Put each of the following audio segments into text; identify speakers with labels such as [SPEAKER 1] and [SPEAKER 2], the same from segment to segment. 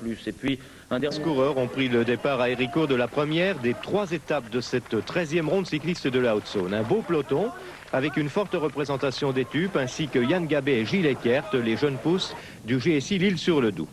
[SPEAKER 1] plus. Et puis, un dernier...
[SPEAKER 2] Les coureurs ont pris le départ à Héricourt de la première des 3 étapes de cette 13e ronde cycliste de la Haute-Saône. Un beau peloton avec une forte représentation des Tupes ainsi que Yann Gabet et Gilles Eckert, les jeunes pousses du GSI L'Isle-sur-le-Doubs.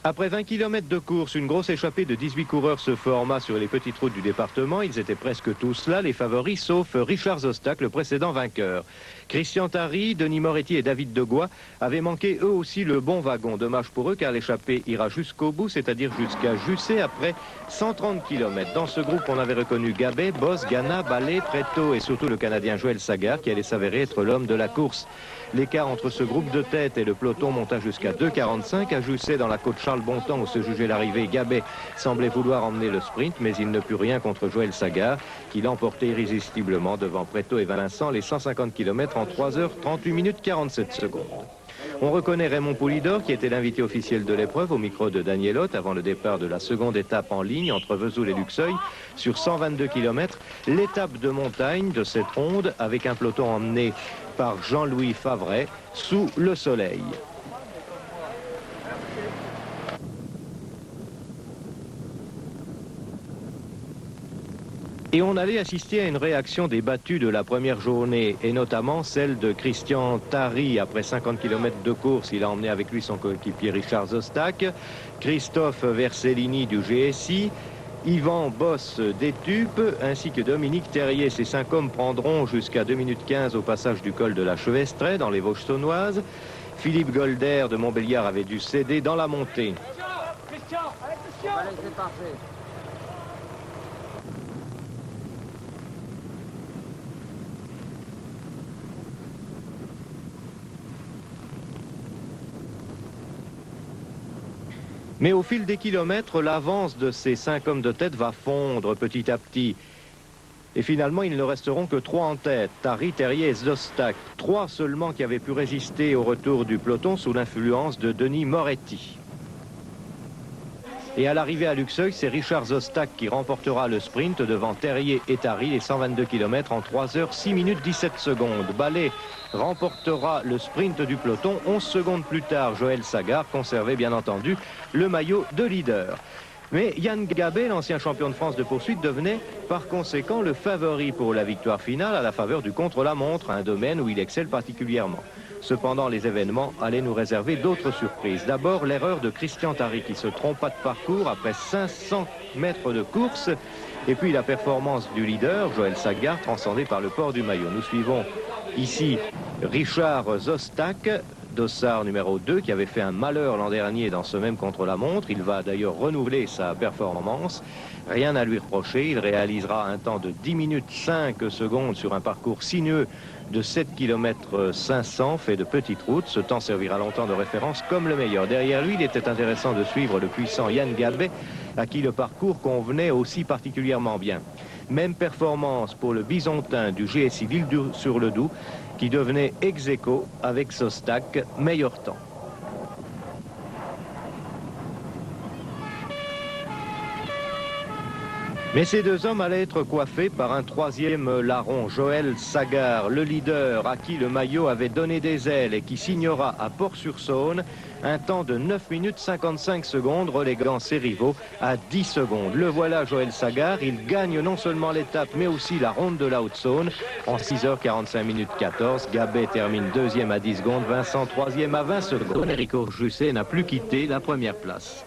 [SPEAKER 2] Après 20 km de course, une grosse échappée de 18 coureurs se forma sur les petites routes du département. Ils étaient presque tous là, les favoris, sauf Richard Zostac, le précédent vainqueur. Christian Tary, Denis Moretti et David Degois avaient manqué eux aussi le bon wagon. Dommage pour eux car l'échappée ira jusqu'au bout, c'est-à-dire jusqu'à Jussé après 130 km. Dans ce groupe, on avait reconnu Gabet, Boss, Gana, Ballet, Preto et surtout le Canadien Joël Sagard qui allait s'avérer être l'homme de la course. L'écart entre ce groupe de tête et le peloton monta jusqu'à 2,45. À Jussé, dans la côte Charles-Bontemps où se jugeait l'arrivée, Gabet semblait vouloir emmener le sprint, mais il ne put rien contre Joël Sagard, qui l'emportait irrésistiblement devant Preto et Vincent, les 150 km en 3h38 minutes 47 secondes. On reconnaît Raymond Poulidor, qui était l'invité officiel de l'épreuve, au micro de Daniel Hott, avant le départ de la seconde étape en ligne entre Vesoul et Luxeuil, sur 122 km. L'étape de montagne de cette ronde, avec un peloton emmené par Jean-Louis Favret, sous le soleil. Et on allait assister à une réaction des battus de la première journée, et notamment celle de Christian Tary. Après 50 km de course, il a emmené avec lui son coéquipier Richard Zostac, Christophe Versellini du GSI, Yvan Boss des Tupes, ainsi que Dominique Terrier. Ces 5 hommes prendront jusqu'à 2 minutes 15 au passage du col de la Chevestraie, dans les Vosges saunoises. Philippe Golder de Montbéliard avait dû céder dans la montée.
[SPEAKER 3] Christian, c'est parfait.
[SPEAKER 2] Mais au fil des kilomètres, l'avance de ces 5 hommes de tête va fondre petit à petit. Et finalement, ils ne resteront que 3 en tête, Tary, Terrier et Zostac. 3 seulement qui avaient pu résister au retour du peloton sous l'influence de Denis Moretti. Et à l'arrivée à Luxeuil, c'est Richard Zostac qui remportera le sprint devant Terrier et Tary, les 122 km en 3h06 minutes 17 secondes. Ballet remportera le sprint du peloton. 11 secondes plus tard, Joël Sagard conservait bien entendu le maillot de leader. Mais Yann Gabet, l'ancien champion de France de poursuite, devenait par conséquent le favori pour la victoire finale à la faveur du contre-la-montre, un domaine où il excelle particulièrement. Cependant, les événements allaient nous réserver d'autres surprises. D'abord, l'erreur de Christian Tary qui se trompa de parcours après 500 mètres de course. Et puis la performance du leader, Joël Sagard, transcendé par le port du maillot. Nous suivons ici Richard Zostac, dossard numéro 2, qui avait fait un malheur l'an dernier dans ce même contre-la-montre. Il va d'ailleurs renouveler sa performance. Rien à lui reprocher. Il réalisera un temps de 10 minutes 5 secondes sur un parcours sinueux de 7 km 500 fait de petites routes. Ce temps servira longtemps de référence comme le meilleur. Derrière lui, il était intéressant de suivre le puissant Yann Gabet, à qui le parcours convenait aussi particulièrement bien. Même performance pour le bisontin du GSI L'Isle-sur-le-Doubs, qui devenait ex aequo avec Zostac, meilleur temps. Mais ces 2 hommes allaient être coiffés par un 3e larron, Joël Sagard, le leader à qui le maillot avait donné des ailes et qui signera à Port-sur-Saône un temps de 9 minutes 55 secondes, reléguant ses rivaux à 10 secondes. Le voilà, Joël Sagard, il gagne non seulement l'étape mais aussi la ronde de la Haute-Saône en 6h45 minutes 14. Gabet termine 2e à 10 secondes, Vincent 3e à 20 secondes. Héricourt Jussé n'a plus quitté la première place.